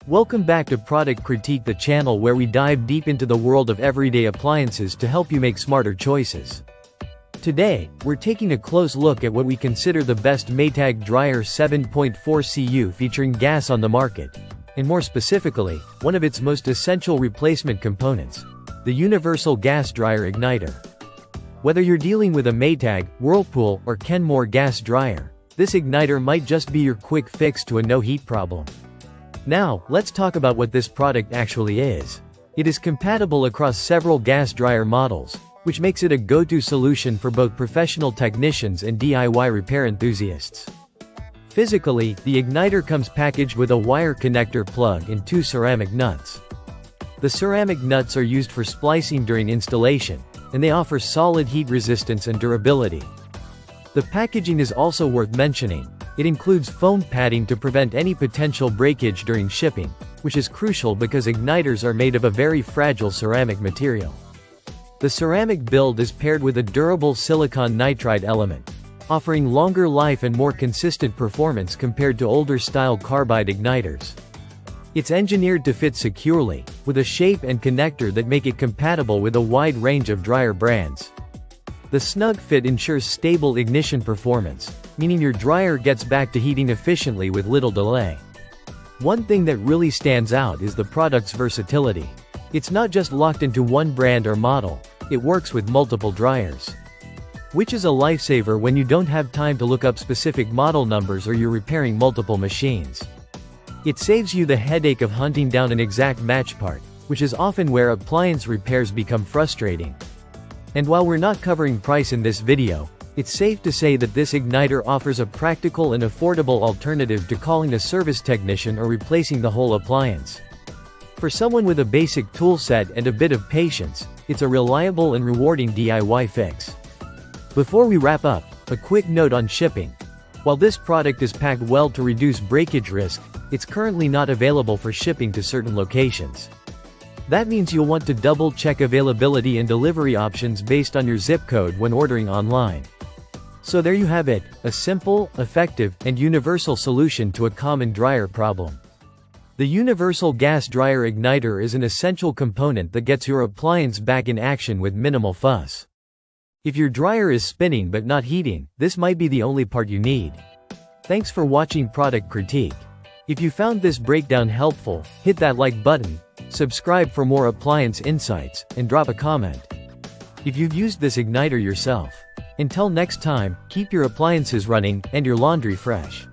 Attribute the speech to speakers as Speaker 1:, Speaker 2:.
Speaker 1: Welcome back to Product Critique, the channel where we dive deep into the world of everyday appliances to help you make smarter choices. Today, we're taking a close look at what we consider the best Maytag Dryer 7.4 CU featuring gas on the market, and more specifically, one of its most essential replacement components, the universal gas dryer igniter. Whether you're dealing with a Maytag, Whirlpool, or Kenmore gas dryer, this igniter might just be your quick fix to a no-heat problem. Now, let's talk about what this product actually is. It is compatible across several gas dryer models, which makes it a go-to solution for both professional technicians and DIY repair enthusiasts. Physically, the igniter comes packaged with a wire connector plug and two ceramic nuts. The ceramic nuts are used for splicing during installation, and they offer solid heat resistance and durability. The packaging is also worth mentioning. It includes foam padding to prevent any potential breakage during shipping, which is crucial because igniters are made of a very fragile ceramic material. The ceramic build is paired with a durable silicon nitride element, offering longer life and more consistent performance compared to older-style carbide igniters. It's engineered to fit securely, with a shape and connector that make it compatible with a wide range of dryer brands. The snug fit ensures stable ignition performance, meaning your dryer gets back to heating efficiently with little delay. One thing that really stands out is the product's versatility. It's not just locked into one brand or model, it works with multiple dryers. Which is a lifesaver when you don't have time to look up specific model numbers or you're repairing multiple machines. It saves you the headache of hunting down an exact match part, which is often where appliance repairs become frustrating. And while we're not covering price in this video, it's safe to say that this igniter offers a practical and affordable alternative to calling a service technician or replacing the whole appliance. For someone with a basic tool set and a bit of patience, it's a reliable and rewarding DIY fix. Before we wrap up, a quick note on shipping. While this product is packed well to reduce breakage risk, it's currently not available for shipping to certain locations. That means you'll want to double-check availability and delivery options based on your zip code when ordering online. So there you have it, a simple, effective, and universal solution to a common dryer problem. The universal gas dryer igniter is an essential component that gets your appliance back in action with minimal fuss. If your dryer is spinning but not heating, this might be the only part you need. Thanks for watching Product Critique. If you found this breakdown helpful, hit that like button, subscribe for more appliance insights, and drop a comment if you've used this igniter yourself. Until next time, keep your appliances running, and your laundry fresh.